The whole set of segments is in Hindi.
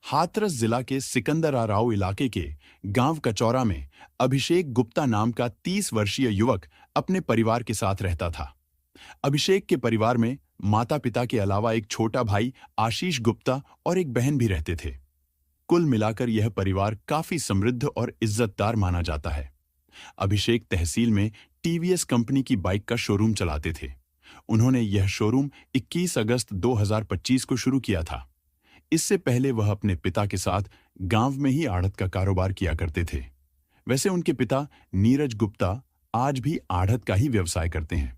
हाथरस जिला के सिकंदराराव इलाके के गांव कचौरा में अभिषेक गुप्ता नाम का 30 वर्षीय युवक अपने परिवार के साथ रहता था। अभिषेक के परिवार में माता पिता के अलावा एक छोटा भाई आशीष गुप्ता और एक बहन भी रहते थे। कुल मिलाकर यह परिवार काफी समृद्ध और इज्जतदार माना जाता है। अभिषेक तहसील में टीवीएस कंपनी की बाइक का शोरूम चलाते थे। उन्होंने यह शोरूम 21 अगस्त 2025 को शुरू किया था। इससे पहले वह अपने पिता के साथ गांव में ही आढ़त का कारोबार किया करते थे। वैसे उनके पिता नीरज गुप्ता आज भी आढ़त का ही व्यवसाय करते हैं,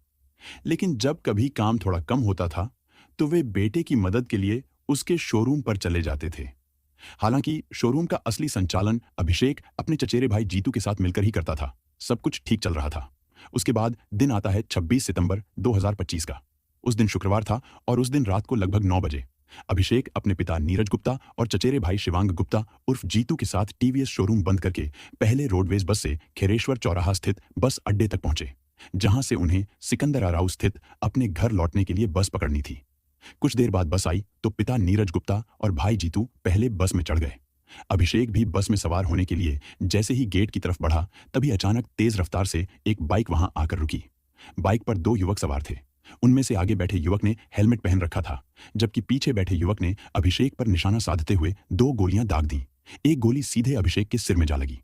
लेकिन जब कभी काम थोड़ा कम होता था तो वे बेटे की मदद के लिए उसके शोरूम पर चले जाते थे। हालांकि शोरूम का असली संचालन अभिषेक अपने चचेरे भाई जीतू के साथ मिलकर ही करता था। सब कुछ ठीक चल रहा था। उसके बाद दिन आता है 26 सितंबर 2025 का। उस दिन शुक्रवार था और उस दिन रात को लगभग 9 बजे अभिषेक अपने पिता नीरज गुप्ता और चचेरे भाई शिवांग गुप्ता उर्फ जीतू के साथ टीवीएस शोरूम बंद करके पहले रोडवेज बस से खेरेश्वर चौराहा स्थित बस अड्डे तक पहुंचे, जहां से उन्हें सिकंदराराव स्थित अपने घर लौटने के लिए बस पकड़नी थी। कुछ देर बाद बस आई तो पिता नीरज गुप्ता और भाई जीतू पहले बस में चढ़ गए। अभिषेक भी बस में सवार होने के लिए जैसे ही गेट की तरफ बढ़ा, तभी अचानक तेज रफ्तार से एक बाइक वहां आकर रुकी। बाइक पर 2 युवक सवार थे। उनमें से आगे बैठे युवक ने हेलमेट पहन रखा था, जबकि पीछे बैठे युवक ने अभिषेक पर निशाना साधते हुए 2 गोलियां दाग दी। एक गोली सीधे अभिषेक के सिर में जा लगी।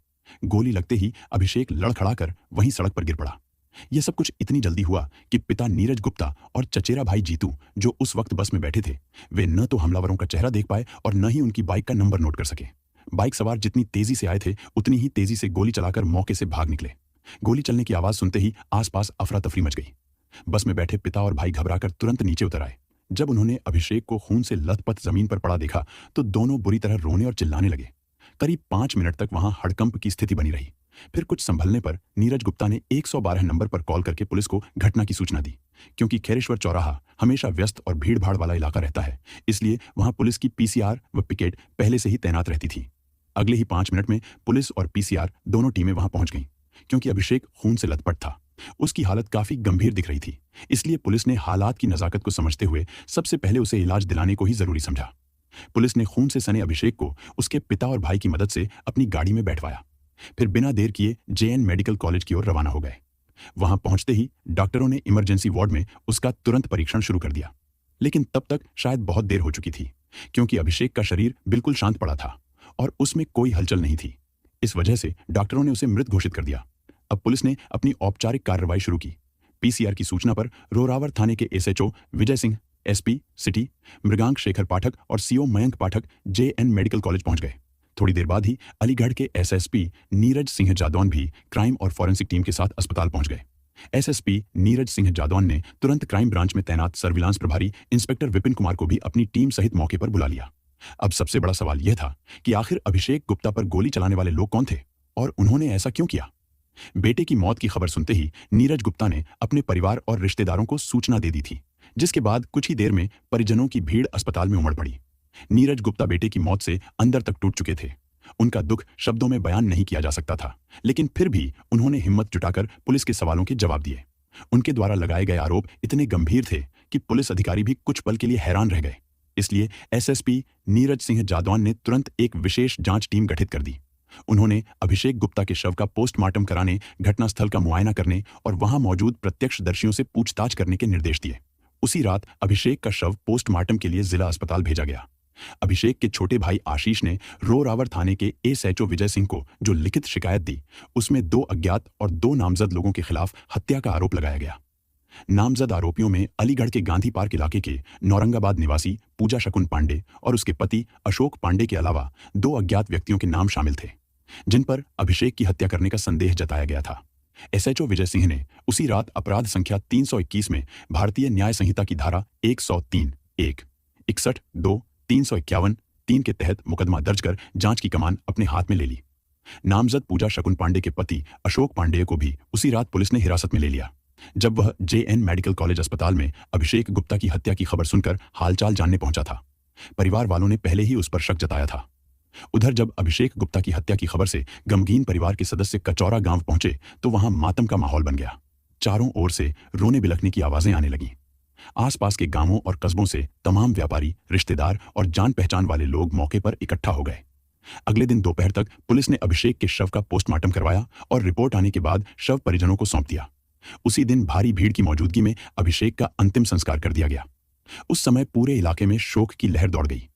गोली लगते ही अभिषेक लड़खड़ाकर वहीं सड़क पर गिर पड़ा। यह सब कुछ इतनी जल्दी हुआ कि पिता नीरज गुप्ता और चचेरा भाई जीतू, जो उस वक्त बस में बैठे थे, वे न तो हमलावरों का चेहरा देख पाए और न ही उनकी बाइक का नंबर नोट कर सके। बाइक सवार जितनी तेजी से आए थे उतनी ही तेजी से गोली चलाकर मौके से भाग निकले। गोली चलने की आवाज सुनते ही आसपास अफरा तफरी मच गई। बस में बैठे पिता और भाई घबराकर तुरंत नीचे उतर आए। जब उन्होंने अभिषेक को खून से लथपथ जमीन पर पड़ा देखा तो दोनों बुरी तरह रोने और चिल्लाने लगे। करीब 5 मिनट तक वहां हड़कंप की स्थिति बनी रही। फिर कुछ संभलने पर नीरज गुप्ता ने 112 नंबर पर कॉल करके पुलिस को घटना की सूचना दी। क्योंकि खेरेश्वर चौराहा हमेशा व्यस्त और भीड़-भाड़ वाला इलाका रहता है, इसलिए वहां पुलिस की पीसीआर व पिकेट पहले से ही तैनात रहती थी। अगले ही 5 मिनट में पुलिस और पीसीआर दोनों टीमें वहां पहुंच गईं। क्योंकि अभिषेक खून से लथपथ था, उसकी हालत काफी गंभीर दिख रही थी, इसलिए पुलिस ने हालात की नजाकत को समझते हुए सबसे पहले उसे इलाज दिलाने को ही जरूरी समझा। पुलिस ने खून से सने अभिषेक को उसके पिता और भाई की मदद से अपनी गाड़ी में बैठवाया। फिर बिना देर किए जेएन मेडिकल कॉलेज की ओर रवाना हो गए। वहां पहुंचते ही डॉक्टरों ने इमरजेंसी वार्ड में उसका तुरंत परीक्षण शुरू कर दिया। लेकिन तब तक शायद बहुत देर हो चुकी थी, क्योंकि अभिषेक का शरीर बिल्कुल शांत पड़ा था और उसमें कोई हलचल नहीं थी। इस वजह से डॉक्टरों ने उसे मृत घोषित कर दिया। अब पुलिस ने अपनी औपचारिक कार्रवाई शुरू की। पीसीआर की सूचना पर रोरावर थाने के SHO Vijay Singh, SP city Mrigank Shekhar पाठक और सीओ मयंक पाठक जेएन मेडिकल कॉलेज पहुंच गए। थोड़ी देर बाद ही अलीगढ़ के एसएसपी नीरज सिंह जादौन भी क्राइम और फॉरेंसिक टीम के साथ अस्पताल पहुंच गए। एसएसपी नीरज सिंह जादौन ने तुरंत क्राइम ब्रांच में तैनात सर्विलांस प्रभारी इंस्पेक्टर विपिन कुमार को भी अपनी टीम सहित मौके पर बुला लिया। अब सबसे बड़ा सवाल यह था कि आखिर अभिषेक गुप्ता पर गोली चलाने वाले लोग कौन थे और उन्होंने ऐसा क्यों किया। बेटे की मौत की खबर सुनते ही नीरज गुप्ता ने अपने परिवार और रिश्तेदारों को सूचना दे दी थी, जिसके बाद कुछ ही देर में परिजनों की भीड़ अस्पताल में उमड़ पड़ी। नीरज गुप्ता बेटे की मौत से अंदर तक टूट चुके थे। उनका दुख शब्दों में बयान नहीं किया जा सकता था, लेकिन फिर भी उन्होंने हिम्मत जुटाकर पुलिस के सवालों के जवाब दिए। उनके द्वारा लगाए गए आरोप इतने गंभीर थे कि पुलिस अधिकारी भी कुछ पल के लिए हैरान रह गए। इसलिए एसएसपी नीरज सिंह जादौन ने तुरंत एक विशेष जांच टीम गठित कर दी। उन्होंने अभिषेक गुप्ता के शव का पोस्टमार्टम कराने, घटनास्थल का मुआयना करने और वहां मौजूद प्रत्यक्षदर्शियों से पूछताछ करने के निर्देश दिए। उसी रात अभिषेक का शव पोस्टमार्टम के लिए जिला अस्पताल भेजा गया। अभिषेक के छोटे भाई आशीष ने रोरावर थाने के एसएचओ विजय सिंह को जो लिखित शिकायत दी, उसमें 2 अज्ञात और 2 नामजद लोगों के खिलाफ हत्या का आरोप लगाया गया। नामजद आरोपियों में अलीगढ़ के गांधी पार्क इलाके के नौरंगाबाद निवासी पूजा शकुन पांडे और उसके पति अशोक पांडे के अलावा 2 अज्ञात व्यक्तियों के नाम शामिल थे, जिन पर अभिषेक की हत्या करने का संदेह जताया गया था। एसएचओ विजय सिंह ने उसी रात अपराध संख्या 321 में भारतीय न्याय संहिता की धारा 103, 1, 61, 2, 351, 3 के तहत मुकदमा दर्ज कर जांच की कमान अपने हाथ में ले ली। नामजद पूजा शकुन पांडे के पति अशोक पांडे को भी उसी रात पुलिस ने हिरासत में ले लिया, जब वह जेएन मेडिकल कॉलेज अस्पताल में अभिषेक गुप्ता की हत्या की खबर सुनकर हालचाल जानने पहुंचा था। परिवार वालों ने पहले ही उस पर शक जताया था। उधर जब अभिषेक गुप्ता की हत्या की खबर से गमगीन परिवार के सदस्य कचौरा गांव पहुंचे तो वहां मातम का माहौल बन गया। चारों ओर से रोने बिलखने की आवाजें आने लगीं। आसपास के गांवों और कस्बों से तमाम व्यापारी, रिश्तेदार और जान पहचान वाले लोग मौके पर इकट्ठा हो गए। अगले दिन दोपहर तक पुलिस ने अभिषेक के शव का पोस्टमार्टम करवाया और रिपोर्ट आने के बाद शव परिजनों को सौंप दिया। उसी दिन भारी भीड़ की मौजूदगी में अभिषेक का अंतिम संस्कार कर दिया गया। उस समय पूरे इलाके में शोक की लहर दौड़ गई।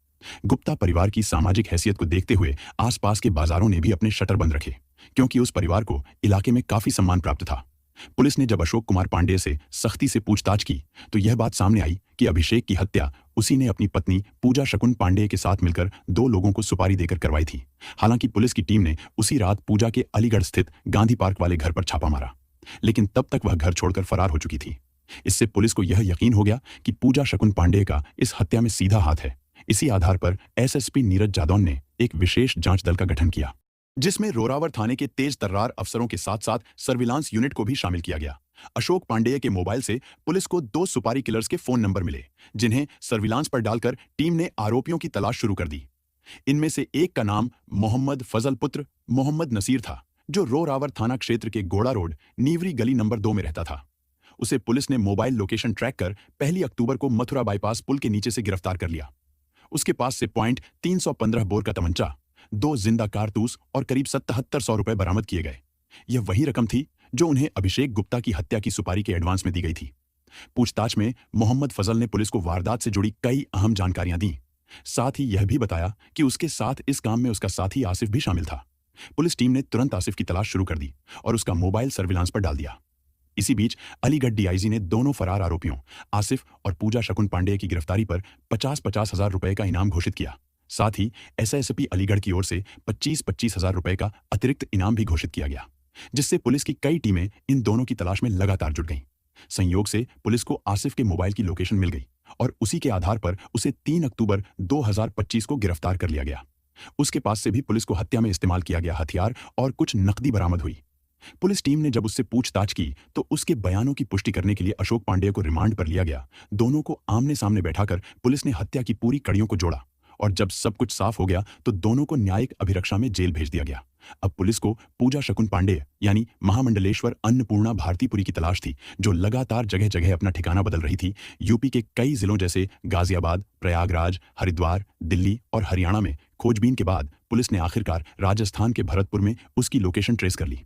गुप्ता परिवार की सामाजिक हैसियत को देखते हुए आसपास के बाजारों ने भी अपने शटर बंद रखे, क्योंकि उस परिवार को इलाके में काफी सम्मान प्राप्त था। पुलिस ने जब अशोक कुमार पांडेय से सख्ती से पूछताछ की तो यह बात सामने आई कि अभिषेक की हत्या उसी ने अपनी पत्नी पूजा शकुन पांडेय के साथ मिलकर 2 लोगों को सुपारी देकर करवाई थी। हालांकि पुलिस की टीम ने उसी रात पूजा के अलीगढ़ स्थित गांधी पार्क वाले घर पर छापा मारा, लेकिन तब तक वह घर छोड़कर फरार हो चुकी थी। इससे पुलिस को यह यकीन हो गया कि पूजा शकुन पांडेय का इस हत्या में सीधा हाथ है। इसी आधार पर एसएसपी नीरज जादौन ने एक विशेष जांच दल का गठन किया, जिसमें रोरावर थाने के तेज तर्रार अफसरों के साथ साथ सर्विलांस यूनिट को भी शामिल किया गया। अशोक पांडेय के मोबाइल से पुलिस को 2 सुपारी किलर्स के फोन नंबर मिले, जिन्हें सर्विलांस पर डालकर टीम ने आरोपियों की तलाश शुरू कर दी। इनमें से एक का नाम मोहम्मद फजल पुत्र मोहम्मद नसीर था, जो रोरावर थाना क्षेत्र के गोड़ा रोड नीवरी गली नंबर 2 में रहता था। उसे पुलिस ने मोबाइल लोकेशन ट्रैक कर 1 अक्टूबर को मथुरा बाईपास पुल के नीचे से गिरफ्तार कर लिया। उसके पास से .315 बोर का तमंचा, 2 जिंदा कारतूस और करीब 7700 रुपए बरामद किए गए। यह वही रकम थी जो उन्हें अभिषेक गुप्ता की हत्या की सुपारी के एडवांस में दी गई थी। पूछताछ में मोहम्मद फजल ने पुलिस को वारदात से जुड़ी कई अहम जानकारियां दी। साथ ही यह भी बताया कि उसके साथ इस काम में उसका साथी आसिफ भी शामिल था। पुलिस टीम ने तुरंत आसिफ की तलाश शुरू कर दी और उसका मोबाइल सर्विलांस पर डाल दिया। इसी बीच अलीगढ़ डीआईजी ने दोनों फरार आरोपियों आसिफ और पूजा शकुन पांडेय की गिरफ्तारी पर 50-50 हजार रुपए का इनाम घोषित किया। साथ ही एसएसपी अलीगढ़ की ओर से 25-25 हजार रुपए का अतिरिक्त इनाम भी घोषित किया गया, जिससे पुलिस की कई टीमें इन दोनों की तलाश में लगातार जुट गईं। संयोग से पुलिस को आसिफ के मोबाइल की लोकेशन मिल गई और उसी के आधार पर उसे 3 अक्टूबर 2025 को गिरफ्तार कर लिया गया। उसके पास से भी पुलिस को हत्या में इस्तेमाल किया गया हथियार और कुछ नकदी बरामद हुई। पुलिस टीम ने जब उससे पूछताछ की तो उसके बयानों की पुष्टि करने के लिए अशोक पांडेय को रिमांड पर लिया गया। दोनों को आमने सामने बैठाकर पुलिस ने हत्या की पूरी कड़ियों को जोड़ा और जब सब कुछ साफ हो गया तो दोनों को न्यायिक अभिरक्षा में जेल भेज दिया गया। अब पुलिस को पूजा शकुन पांडेय यानी महामंडलेश्वर अन्नपूर्णा भारतीपुरी की तलाश थी, जो लगातार जगह जगह अपना ठिकाना बदल रही थी। यूपी के कई जिलों जैसे गाजियाबाद, प्रयागराज, हरिद्वार, दिल्ली और हरियाणा में खोजबीन के बाद पुलिस ने आखिरकार राजस्थान के भरतपुर में उसकी लोकेशन ट्रेस कर ली।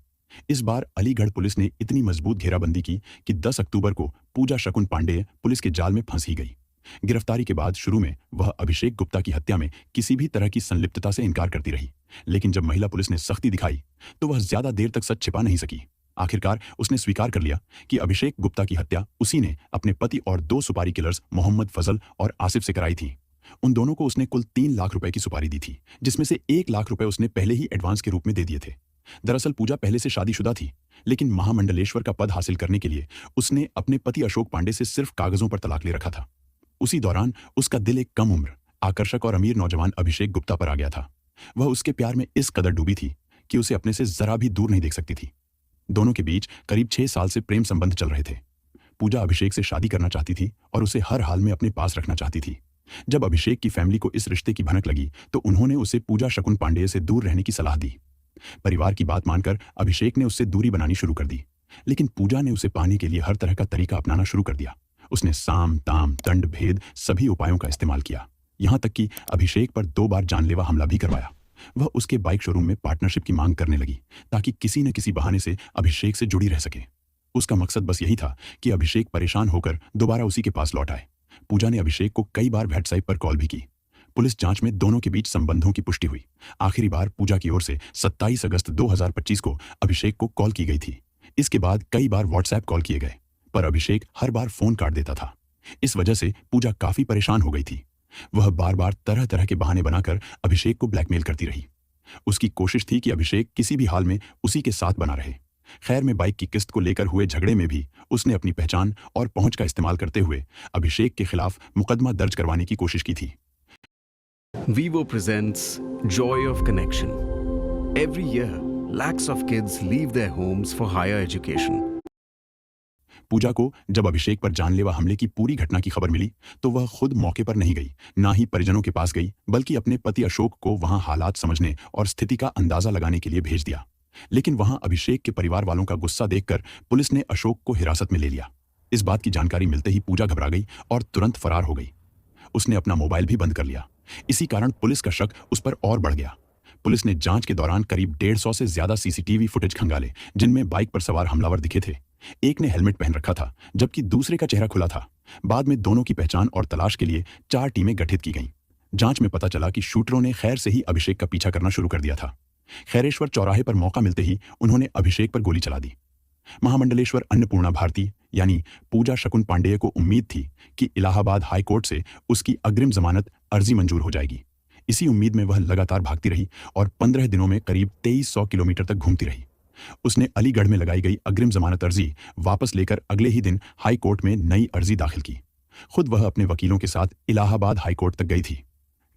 इस बार अलीगढ़ पुलिस ने इतनी मजबूत घेराबंदी की कि 10 अक्टूबर को पूजा शकुन पांडेय पुलिस के जाल में फंस ही गई। गिरफ्तारी के बाद शुरू में वह अभिषेक गुप्ता की हत्या में किसी भी तरह की संलिप्तता से इनकार करती रही, लेकिन जब महिला पुलिस ने सख्ती दिखाई तो वह ज्यादा देर तक सच छिपा नहीं सकी। आखिरकार उसने स्वीकार कर लिया कि अभिषेक गुप्ता की हत्या उसी ने अपने पति और 2 सुपारी किलर्स मोहम्मद फजल और आसिफ से कराई थी। उन दोनों को उसने कुल 3 लाख रुपए की सुपारी दी थी, जिसमें से 1 लाख रुपए उसने पहले ही एडवांस के रूप में दे दिए थे। दरअसल पूजा पहले से शादीशुदा थी, लेकिन महामंडलेश्वर का पद हासिल करने के लिए उसने अपने पति अशोक पांडे से सिर्फ कागजों पर तलाक ले रखा था। उसी दौरान उसका दिल एक कम उम्र, आकर्षक और अमीर नौजवान अभिषेक गुप्ता पर आ गया था। वह उसके प्यार में इस कदर डूबी थी कि उसे अपने से जरा भी दूर नहीं देख सकती थी। दोनों के बीच करीब 6 साल से प्रेम संबंध चल रहे थे। पूजा अभिषेक से शादी करना चाहती थी और उसे हर हाल में अपने पास रखना चाहती थी। जब अभिषेक की फैमिली को इस रिश्ते की भनक लगी तो उन्होंने उसे पूजा शकुन पांडेय से दूर रहने की सलाह दी। परिवार की बात मानकर अभिषेक ने उससे दूरी बनानी शुरू कर दी, लेकिन पूजा ने उसे पाने के लिए हर तरह का तरीका अपनाना शुरू कर दिया। उसने साम ताम दंड भेद सभी उपायों का इस्तेमाल किया, यहां तक कि अभिषेक पर 2 बार जानलेवा हमला भी करवाया। वह उसके बाइक शोरूम में पार्टनरशिप की मांग करने लगी ताकि किसी न किसी बहाने से अभिषेक से जुड़ी रह सके। उसका मकसद बस यही था कि अभिषेक परेशान होकर दोबारा उसी के पास लौट आए। पूजा ने अभिषेक को कई बार व्हाट्सएप पर कॉल भी की। पुलिस जांच में दोनों के बीच संबंधों की पुष्टि हुई। आखिरी बार पूजा की ओर से 27 अगस्त 2025 को अभिषेक को कॉल की गई थी। इसके बाद कई बार व्हाट्सएप कॉल किए गए, पर अभिषेक हर बार फोन काट देता था। इस वजह से पूजा काफी परेशान हो गई थी। वह बार बार तरह तरह के बहाने बनाकर अभिषेक को ब्लैकमेल करती रही। उसकी कोशिश थी कि अभिषेक किसी भी हाल में उसी के साथ बना रहे। खैर में बाइक की किस्त को लेकर हुए झगड़े में भी उसने अपनी पहचान और पहुंच का इस्तेमाल करते हुए अभिषेक के खिलाफ मुकदमा दर्ज करवाने की कोशिश की थी। Vivo presents Joy of Connection. Every year, lakhs of kids leave their homes for higher education. पूजा को जब अभिषेक पर जानलेवा हमले की पूरी घटना की खबर मिली तो वह खुद मौके पर नहीं गई, ना ही परिजनों के पास गई, बल्कि अपने पति अशोक को वहां हालात समझने और स्थिति का अंदाजा लगाने के लिए भेज दिया। लेकिन वहां अभिषेक के परिवार वालों का गुस्सा देखकर पुलिस ने अशोक को हिरासत में ले लिया। इस बात की जानकारी मिलते ही पूजा घबरा गई और तुरंत फरार हो गई। उसने अपना मोबाइल भी बंद कर लिया। इसी कारण पुलिस का शक उस पर और बढ़ गया। पुलिस ने जांच के दौरान करीब 150 से ज्यादा सीसीटीवी फुटेज खंगाले, जिनमें बाइक पर सवार हमलावर दिखे थे। एक ने हेलमेट पहन रखा था, जबकि दूसरे का चेहरा खुला था। बाद में दोनों की पहचान और तलाश के लिए 4 टीमें गठित की गईं। जांच में पता चला कि शूटरों ने खैर से ही अभिषेक का पीछा करना शुरू कर दिया था। खैरेश्वर चौराहे पर मौका मिलते ही उन्होंने अभिषेक पर गोली चला दी। महामंडलेश्वर अन्नपूर्णा भारती यानी पूजा शकुन पांडेय को उम्मीद थी कि इलाहाबाद हाई कोर्ट से उसकी अग्रिम जमानत अर्जी मंजूर हो जाएगी। इसी उम्मीद में वह लगातार भागती रही और 15 दिनों में करीब 2300 किलोमीटर तक घूमती रही। उसने अलीगढ़ में लगाई गई अग्रिम जमानत अर्जी वापस लेकर अगले ही दिन हाई कोर्ट में नई अर्जी दाखिल की। खुद वह अपने वकीलों के साथ इलाहाबाद हाई कोर्ट तक गई थी।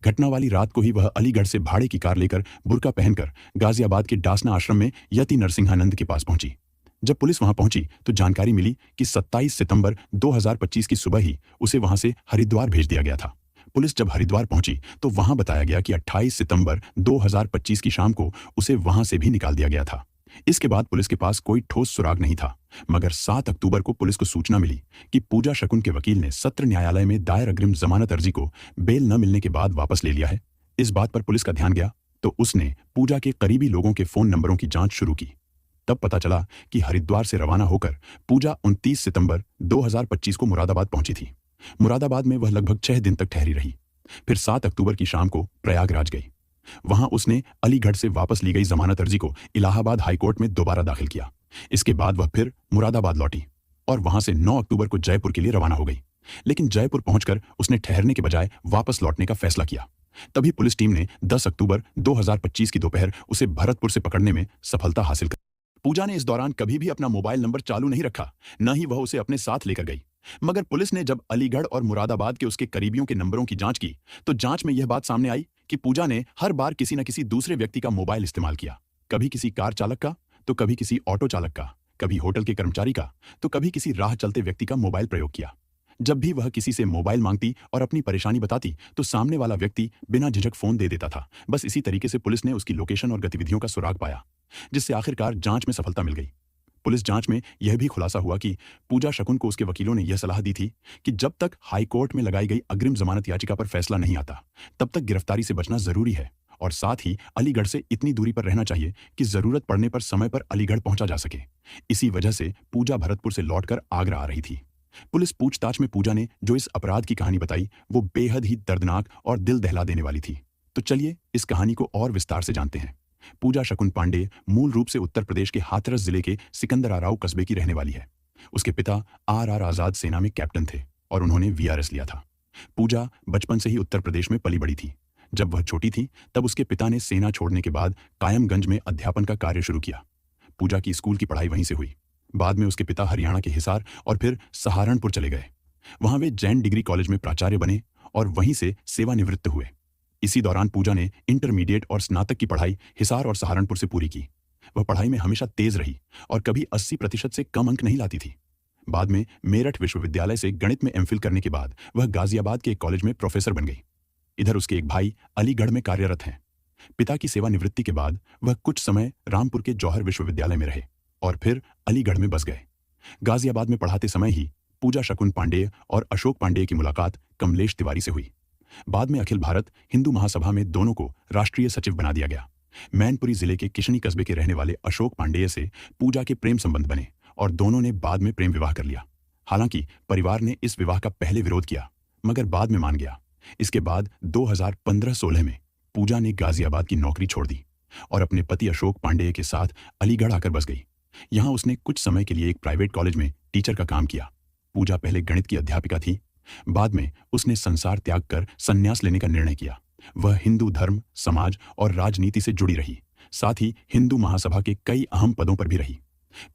घटना वाली रात को ही वह अलीगढ़ से भाड़े की कार लेकर बुर्का पहनकर गाजियाबाद के डासना आश्रम में यति नरसिंहानंद के पास पहुंची। जब पुलिस वहां पहुंची तो जानकारी मिली कि 27 सितंबर 2025 की सुबह ही उसे वहां से हरिद्वार भेज दिया गया था। पुलिस जब हरिद्वार पहुंची तो वहां बताया गया कि 28 सितंबर 2025 की शाम को उसे वहां से भी निकाल दिया गया था। इसके बाद पुलिस के पास कोई ठोस सुराग नहीं था, मगर 7 अक्टूबर को पुलिस को सूचना मिली कि पूजा शकुन के वकील ने सत्र न्यायालय में दायर अग्रिम जमानत अर्जी को बेल न मिलने के बाद वापस ले लिया है। इस बात पर पुलिस का ध्यान गया तो उसने पूजा के करीबी लोगों के फोन नंबरों की जांच शुरू की। तब पता चला कि हरिद्वार से रवाना होकर पूजा 29 सितंबर 2025 को मुरादाबाद पहुंची थी। मुरादाबाद में वह लगभग 6 दिन तक ठहरी रही। फिर 7 अक्टूबर की शाम को प्रयागराज गई। वहां उसने अलीगढ़ से वापस ली गई जमानत अर्जी को इलाहाबाद हाईकोर्ट में दोबारा दाखिल किया। इसके बाद वह फिर मुरादाबाद लौटी और वहां से 9 अक्टूबर को जयपुर के लिए रवाना हो गई। लेकिन जयपुर पहुंचकर उसने ठहरने के बजाय वापस लौटने का फैसला किया। तभी पुलिस टीम ने 10 अक्टूबर 2025 की दोपहर उसे भरतपुर से पकड़ने में सफलता हासिल कर। पूजा ने इस दौरान कभी भी अपना मोबाइल नंबर चालू नहीं रखा, न ही वह उसे अपने साथ लेकर गई। मगर पुलिस ने जब अलीगढ़ और मुरादाबाद के उसके करीबियों के नंबरों की जांच की तो जांच में यह बात सामने आई कि पूजा ने हर बार किसी न किसी दूसरे व्यक्ति का मोबाइल इस्तेमाल किया। कभी किसी कार चालक का, तो कभी किसी ऑटो चालक का, कभी होटल के कर्मचारी का, तो कभी किसी राह चलते व्यक्ति का मोबाइल प्रयोग किया। जब भी वह किसी से मोबाइल मांगती और अपनी परेशानी बताती तो सामने वाला व्यक्ति बिना झिझक फोन दे देता था। बस इसी तरीके से पुलिस ने उसकी लोकेशन और गतिविधियों का सुराग पाया, जिससे आखिरकार जांच में सफलता मिल गई। पुलिस जांच में यह भी खुलासा हुआ कि पूजा शकुन को उसके वकीलों ने यह सलाह दी थी कि जब तक हाई कोर्ट में लगाई गई अग्रिम जमानत याचिका पर फैसला नहीं आता तब तक गिरफ्तारी से बचना जरूरी है और साथ ही अलीगढ़ से इतनी दूरी पर रहना चाहिए कि जरूरत पड़ने पर समय पर अलीगढ़ पहुंचा जा सके। इसी वजह से पूजा भरतपुर से लौटकर आगरा आ रही थी। पुलिस पूछताछ में पूजा ने जो इस अपराध की कहानी बताई वो बेहद ही दर्दनाक और दिल दहला देने वाली थी। तो चलिए इस कहानी को और विस्तार से जानते हैं। पूजा शकुन पांडे मूल रूप से उत्तर प्रदेश के हाथरस जिले के सिकंदराराव कस्बे की रहने वाली है। उसके पिता आर आजाद सेना में कैप्टन थे और उन्होंने वीआरएस लिया था। पूजा बचपन से ही उत्तर प्रदेश में पली बड़ी थी। जब वह छोटी थी तब उसके पिता ने सेना छोड़ने के बाद कायमगंज में अध्यापन का कार्य शुरू किया। पूजा की स्कूल की पढ़ाई वहीं से हुई। बाद में उसके पिता हरियाणा के हिसार और फिर सहारनपुर चले गए। वहां वे जैन डिग्री कॉलेज में प्राचार्य बने और वहीं से सेवानिवृत्त हुए। इसी दौरान पूजा ने इंटरमीडिएट और स्नातक की पढ़ाई हिसार और सहारनपुर से पूरी की। वह पढ़ाई में हमेशा तेज रही और कभी 80% से कम अंक नहीं लाती थी। बाद में मेरठ विश्वविद्यालय से गणित में एमफिल करने के बाद वह गाजियाबाद के एक कॉलेज में प्रोफेसर बन गई। इधर उसके एक भाई अलीगढ़ में कार्यरत हैं। पिता की सेवानिवृत्ति के बाद वह कुछ समय रामपुर के जौहर विश्वविद्यालय में रहे और फिर अलीगढ़ में बस गए। गाजियाबाद में पढ़ाते समय ही पूजा शकुन पांडेय और अशोक पांडेय की मुलाकात कमलेश तिवारी से हुई। बाद में अखिल भारत हिंदू महासभा में दोनों को राष्ट्रीय सचिव बना दिया गया। मैनपुरी जिले के किशनी कस्बे के रहने वाले अशोक पांडेय से पूजा के प्रेम संबंध बने और दोनों ने बाद में प्रेम विवाह कर लिया। हालांकि परिवार ने इस विवाह का पहले विरोध किया मगर बाद में मान गया। इसके बाद 2015-16 में पूजा ने गाजियाबाद की नौकरी छोड़ दी और अपने पति अशोक पांडेय के साथ अलीगढ़ आकर बस गई। यहां उसने कुछ समय के लिए एक प्राइवेट कॉलेज में टीचर का काम किया। पूजा पहले गणित की अध्यापिका थी। बाद में उसने संसार त्याग कर संन्यास लेने का निर्णय किया। वह हिंदू धर्म, समाज और राजनीति से जुड़ी रही, साथ ही हिंदू महासभा के कई अहम पदों पर भी रही।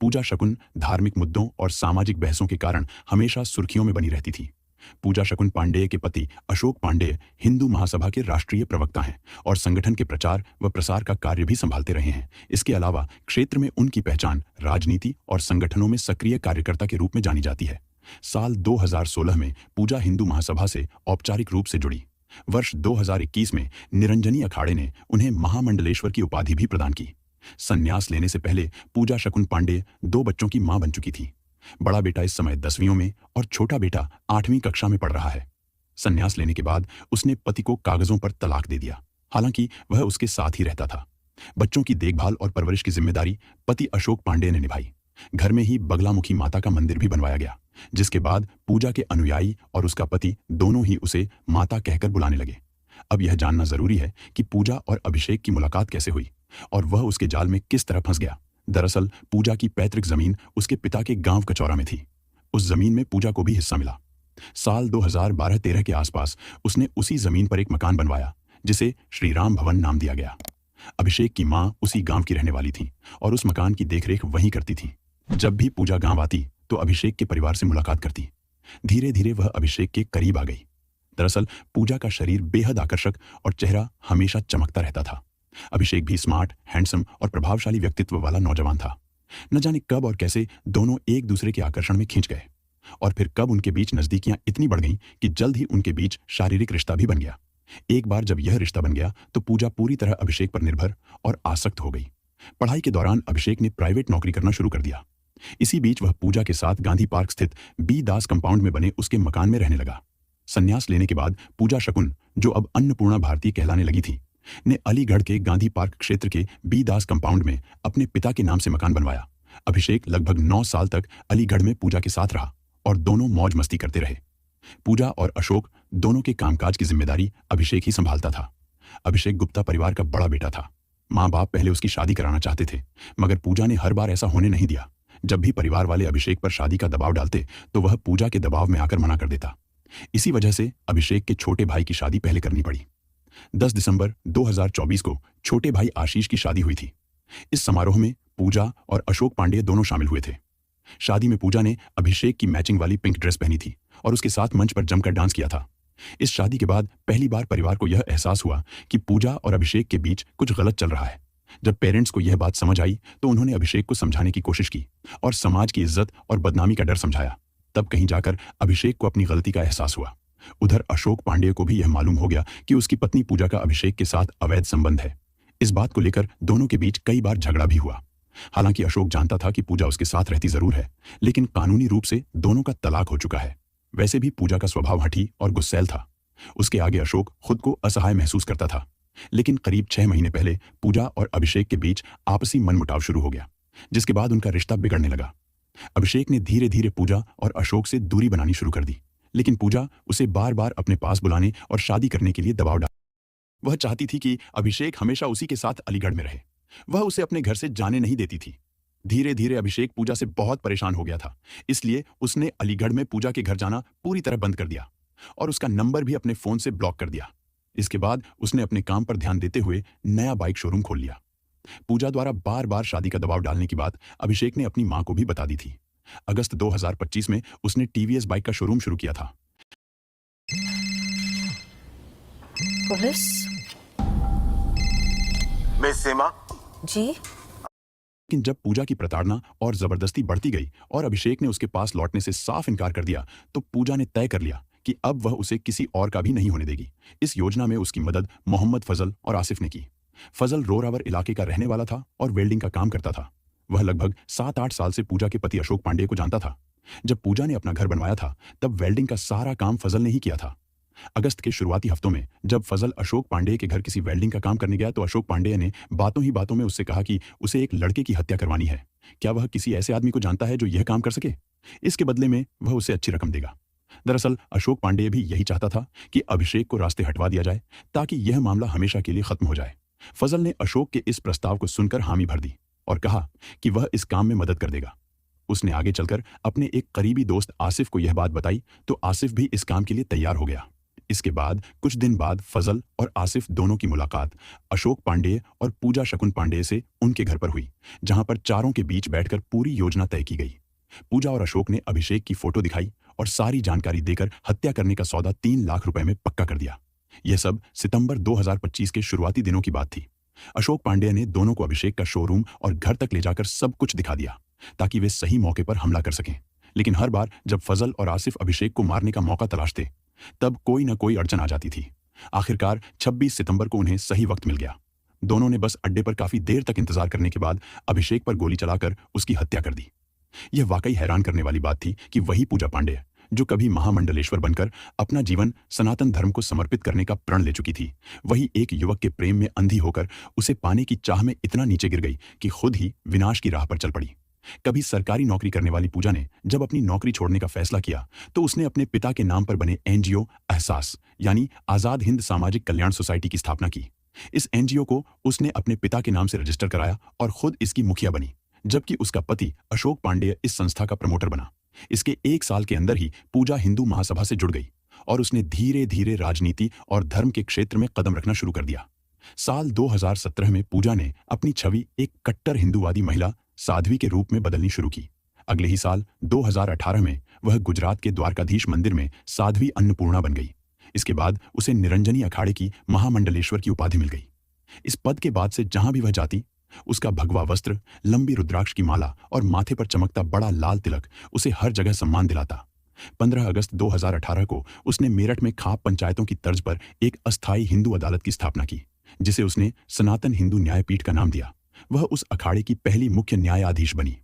पूजा शकुन धार्मिक मुद्दों और सामाजिक बहसों के कारण हमेशा सुर्खियों में बनी रहती थी। पूजा शकुन पांडेय के पति अशोक पांडेय हिंदू महासभा के राष्ट्रीय प्रवक्ता हैं और संगठन के प्रचार व प्रसार का कार्य भी संभालते रहे हैं। इसके अलावा क्षेत्र में उनकी पहचान राजनीति और संगठनों में सक्रिय कार्यकर्ता के रूप में जानी जाती है। साल 2016 में पूजा हिंदू महासभा से औपचारिक रूप से जुड़ी। वर्ष 2021 में निरंजनी अखाड़े ने उन्हें महामंडलेश्वर की उपाधि भी प्रदान की। संन्यास लेने से पहले पूजा शकुन पांडे 2 बच्चों की मां बन चुकी थी। बड़ा बेटा इस समय 10वीं में और छोटा बेटा 8वीं कक्षा में पढ़ रहा है। संन्यास लेने के बाद उसने पति को कागजों पर तलाक दे दिया। हालांकि वह उसके साथ ही रहता था। बच्चों की देखभाल और परवरिश की जिम्मेदारी पति अशोक पांडे ने निभाई। घर में ही बगलामुखी माता का मंदिर भी बनवाया गया, जिसके बाद पूजा के अनुयायी और उसका पति दोनों ही उसे माता कहकर बुलाने लगे। अब यह जानना जरूरी है कि पूजा और अभिषेक की मुलाकात कैसे हुई और वह उसके जाल में किस तरह फंस गया। दरअसल पूजा की पैतृक जमीन उसके पिता के गांव कचौरा में थी। उस जमीन में पूजा को भी हिस्सा मिला। साल 2012-13 के आसपास उसने उसी जमीन पर एक मकान बनवाया, जिसे श्री राम भवन नाम दिया गया। अभिषेक की मां उसी गांव की रहने वाली थी और उस मकान की देखरेख वहीं करती थी। जब भी पूजा गांव आती तो अभिषेक के परिवार से मुलाकात करती। धीरे धीरे वह अभिषेक के करीब आ गई। दरअसल पूजा का शरीर बेहद आकर्षक और चेहरा हमेशा चमकता रहता था। अभिषेक भी स्मार्ट, हैंडसम और प्रभावशाली व्यक्तित्व वाला नौजवान था। न जाने कब और कैसे दोनों एक दूसरे के आकर्षण में खींच गए और फिर कब उनके बीच नजदीकियां इतनी बढ़ गईं कि जल्द ही उनके बीच शारीरिक रिश्ता भी बन गया। एक बार जब यह रिश्ता बन गया तो पूजा पूरी तरह अभिषेक पर निर्भर और आसक्त हो गई। पढ़ाई के दौरान अभिषेक ने प्राइवेट नौकरी करना शुरू कर दिया। इसी बीच वह पूजा के साथ गांधी पार्क स्थित बी दास कंपाउंड में बने उसके मकान में रहने लगा। संन्यास लेने के बाद पूजा शकुन, जो अब अन्नपूर्णा भारती कहलाने लगी थी, ने अलीगढ़ के गांधी पार्क क्षेत्र के बी दास कंपाउंड में अपने पिता के नाम से मकान बनवाया। अभिषेक लगभग 9 साल तक अलीगढ़ में पूजा के साथ रहा और दोनों मौज मस्ती करते रहे। पूजा और अशोक दोनों के कामकाज की जिम्मेदारी अभिषेक ही संभालता था। अभिषेक गुप्ता परिवार का बड़ा बेटा था। माँ बाप पहले उसकी शादी कराना चाहते थे, मगर पूजा ने हर बार ऐसा होने नहीं दिया। जब भी परिवार वाले अभिषेक पर शादी का दबाव डालते तो वह पूजा के दबाव में आकर मना कर देता। इसी वजह से अभिषेक के छोटे भाई की शादी पहले करनी पड़ी। 10 दिसंबर 2024 को छोटे भाई आशीष की शादी हुई थी। इस समारोह में पूजा और अशोक पांडे दोनों शामिल हुए थे। शादी में पूजा ने अभिषेक की मैचिंग वाली पिंक ड्रेस पहनी थी और उसके साथ मंच पर जमकर डांस किया था। इस शादी के बाद पहली बार परिवार को यह एहसास हुआ कि पूजा और अभिषेक के बीच कुछ गलत चल रहा है। जब पेरेंट्स को यह बात समझ आई तो उन्होंने अभिषेक को समझाने की कोशिश की और समाज की इज्जत और बदनामी का डर समझाया। तब कहीं जाकर अभिषेक को अपनी गलती का एहसास हुआ। उधर अशोक पांडे को भी यह मालूम हो गया कि उसकी पत्नी पूजा का अभिषेक के साथ अवैध संबंध है। इस बात को लेकर दोनों के बीच कई बार झगड़ा भी हुआ। हालांकि अशोक जानता था कि पूजा उसके साथ रहती जरूर है, लेकिन कानूनी रूप से दोनों का तलाक हो चुका है। वैसे भी पूजा का स्वभाव हठी और गुस्सैल था। उसके आगे अशोक खुद को असहाय महसूस करता था। लेकिन करीब 6 महीने पहले पूजा और अभिषेक के बीच आपसी मनमुटाव शुरू हो गया, जिसके बाद उनका रिश्ता बिगड़ने लगा। अभिषेक ने धीरे धीरे पूजा और अशोक से दूरी बनानी शुरू कर दी, लेकिन पूजा उसे बार बार अपने पास बुलाने और शादी करने के लिए दबाव डाल। वह चाहती थी कि अभिषेक हमेशा उसी के साथ अलीगढ़ में रहे। वह उसे अपने घर से जाने नहीं देती थी। धीरे धीरे अभिषेक पूजा से बहुत परेशान हो गया था, इसलिए उसने अलीगढ़ में पूजा के घर जाना पूरी तरह बंद कर दिया और उसका नंबर भी अपने फोन से ब्लॉक कर दिया। इसके बाद उसने अपने काम पर ध्यान देते हुए नया बाइक शोरूम खोल लिया। पूजा द्वारा बार बार शादी का दबाव डालने की बात अभिषेक ने अपनी मां को भी बता दी थी। अगस्त 2025 में उसने टीवीएस बाइक का शोरूम शुरू किया था। पुलिस? मिस सीमा? जी? लेकिन जब पूजा की प्रताड़ना और जबरदस्ती बढ़ती गई और अभिषेक ने उसके पास लौटने से साफ इनकार कर दिया, तो पूजा ने तय कर लिया कि अब वह उसे किसी और का भी नहीं होने देगी। इस योजना में उसकी मदद मोहम्मद फजल और आसिफ ने की। फजल रोरावर इलाके का रहने वाला था और वेल्डिंग का काम करता था। वह लगभग 7-8 साल से पूजा के पति अशोक पांडे को जानता था। जब पूजा ने अपना घर बनवाया था तब वेल्डिंग का सारा काम फजल ने ही किया था। अगस्त के शुरुआती हफ्तों में जब फजल अशोक पांडे के घर किसी वेल्डिंग का काम करने गया तो अशोक पांडे ने बातों ही बातों में उससे कहा कि उसे एक लड़के की हत्या करवानी है। क्या वह किसी ऐसे आदमी को जानता है जो यह काम कर सके? इसके बदले में वह उसे अच्छी रकम देगा। दरअसल अशोक पांडे भी यही चाहता था कि अभिषेक को रास्ते हटवा दिया जाए ताकि यह मामला हमेशा के लिए खत्म हो जाए। फजल ने अशोक के इस प्रस्ताव को सुनकर हामी भर दी और कहा कि वह इस काम में मदद कर देगा। उसने आगे चलकर अपने एक करीबी दोस्त आसिफ को यह बात बताई तो आसिफ भी इस काम के लिए तैयार हो गया। इसके बाद कुछ दिन बाद फजल और आसिफ दोनों की मुलाकात अशोक पांडे और पूजा शकुन पांडे से उनके घर पर हुई, जहां पर चारों के बीच बैठकर पूरी योजना तय की गई। पूजा और अशोक ने अभिषेक की फोटो दिखाई और सारी जानकारी देकर हत्या करने का सौदा 3 लाख रुपए में पक्का कर दिया। यह सब सितंबर 2025 के शुरुआती दिनों की बात थी। अशोक पांडे ने दोनों को अभिषेक का शोरूम और घर तक ले जाकर सब कुछ दिखा दिया ताकि वे सही मौके पर हमला कर सकें। लेकिन हर बार जब फजल और आसिफ अभिषेक को मारने का मौका तलाशते तब कोई न कोई अड़चन आ जाती थी। आखिरकार 26 सितंबर को उन्हें सही वक्त मिल गया। दोनों ने बस अड्डे पर काफी देर तक इंतजार करने के बाद अभिषेक पर गोली चलाकर उसकी हत्या कर दी। यह वाकई हैरान करने वाली बात थी कि वही पूजा पांडे जो कभी महामंडलेश्वर बनकर अपना जीवन सनातन धर्म को समर्पित करने का प्रण ले चुकी थी, वही एक युवक के प्रेम में अंधी होकर उसे पाने की चाह में इतना नीचे गिर गई कि खुद ही विनाश की राह पर चल पड़ी। कभी सरकारी नौकरी करने वाली पूजा ने जब अपनी नौकरी छोड़ने का फैसला किया तो उसने अपने पिता के नाम पर बने एनजीओ एहसास यानी आजाद हिंद सामाजिक कल्याण सोसाइटी की स्थापना की। इस एनजीओ को उसने अपने पिता के नाम से रजिस्टर कराया और खुद इसकी मुखिया बनी, जबकि उसका पति अशोक पांडेय इस संस्था का प्रमोटर बना। इसके 1 साल के अंदर ही पूजा हिंदू महासभा से जुड़ गई और उसने धीरे धीरे राजनीति और धर्म के क्षेत्र में कदम रखना शुरू कर दिया। साल 2017 में पूजा ने अपनी छवि एक कट्टर हिंदूवादी महिला साध्वी के रूप में बदलनी शुरू की। अगले ही साल 2018 में वह गुजरात के द्वारकाधीश मंदिर में साध्वी अन्नपूर्णा बन गई। इसके बाद उसे निरंजनी अखाड़े की महामंडलेश्वर की उपाधि मिल गई। इस पद के बाद से जहां भी वह जाती, उसका भगवा वस्त्र, लंबी रुद्राक्ष की माला और माथे पर चमकता बड़ा लाल तिलक उसे हर जगह सम्मान दिलाता। 15 अगस्त 2018 को उसने मेरठ में खाप पंचायतों की तर्ज पर एक अस्थायी हिंदू अदालत की स्थापना की, जिसे उसने सनातन हिंदू न्यायपीठ का नाम दिया। वह उस अखाड़े की पहली मुख्य न्यायाधीश बनी।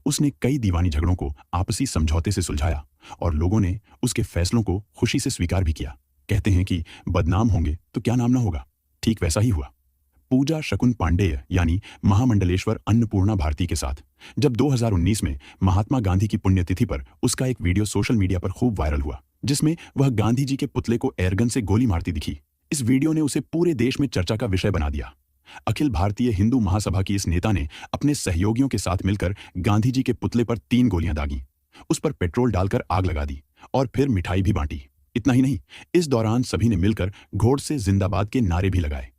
उसने कई दीवानी झगड़ों को आपसी समझौते से सुलझाया और लोगों ने उसके फैसलों को खुशी से स्वीकार भी किया। कहते हैं कि बदनाम होंगे तो क्या नाम ना होगा, ठीक वैसा ही हुआ। पूजा शकुन पांडेय यानी महामंडलेश्वर अन्नपूर्णा भारती के साथ जब 2019 में महात्मा गांधी की पुण्यतिथि पर उसका एक वीडियो सोशल मीडिया पर खूब वायरल हुआ, जिसमें वह गांधी जी के पुतले को एयरगन से गोली मारती दिखी। इस वीडियो ने उसे पूरे देश में चर्चा का विषय बना दिया। अखिल भारतीय हिंदू महासभा की इस नेता ने अपने सहयोगियों के साथ मिलकर गांधी जी के पुतले पर 3 गोलियां दागी, उस पर पेट्रोल डालकर आग लगा दी और फिर मिठाई भी बांटी। इतना ही नहीं, इस दौरान सभी ने मिलकर घोड़ से जिंदाबाद के नारे भी लगाए,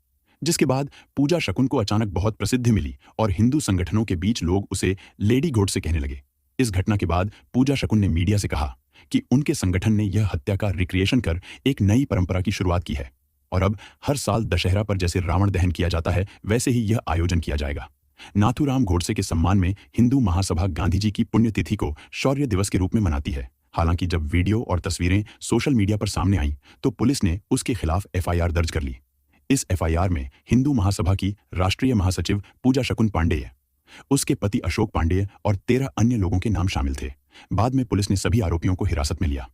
जिसके बाद पूजा शकुन को अचानक बहुत प्रसिद्धि मिली और हिंदू संगठनों के बीच लोग उसे लेडी गोड से कहने लगे। इस घटना के बाद पूजा शकुन ने मीडिया से कहा कि उनके संगठन ने यह हत्या का रिक्रिएशन कर एक नई परंपरा की शुरुआत की है और अब हर साल दशहरा पर जैसे रावण दहन किया जाता है, वैसे ही यह आयोजन किया जाएगा। नाथूराम गोडसे के सम्मान में हिंदू महासभा गांधी जी की पुण्यतिथि को शौर्य दिवस के रूप में मनाती है। हालांकि जब वीडियो और तस्वीरें सोशल मीडिया पर सामने आईं तो पुलिस ने उसके खिलाफ एफआईआर दर्ज कर ली। इस एफआईआर में हिंदू महासभा की राष्ट्रीय महासचिव पूजा शकुन पांडेय, उसके पति अशोक पांडेय और 13 अन्य लोगों के नाम शामिल थे। बाद में पुलिस ने सभी आरोपियों को हिरासत में लिया।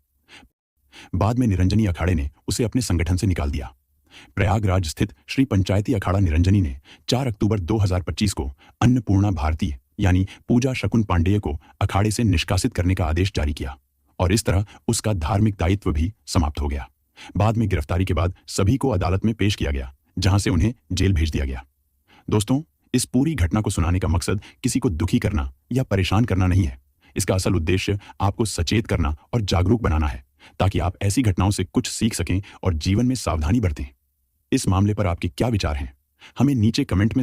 बाद में निरंजनी अखाड़े ने उसे अपने संगठन से निकाल दिया। प्रयागराज स्थित श्री पंचायती अखाड़ा निरंजनी ने 4 अक्टूबर 2025 को अन्नपूर्णा भारती यानी पूजा शकुन पांडेय को अखाड़े से निष्कासित करने का आदेश जारी किया और इस तरह उसका धार्मिक दायित्व भी समाप्त हो गया। बाद में गिरफ्तारी के बाद सभी को अदालत में पेश किया गया, जहां से उन्हें जेल भेज दिया गया। दोस्तों, इस पूरी घटना को सुनाने का मकसद किसी को दुखी करना या परेशान करना नहीं है। इसका असल उद्देश्य आपको सचेत करना और जागरूक बनाना है, ताकि आप ऐसी घटनाओं से कुछ सीख सकें और जीवन में सावधानी बरतें। इस मामले पर आपके क्या विचार हैं? हमें नीचे कमेंट में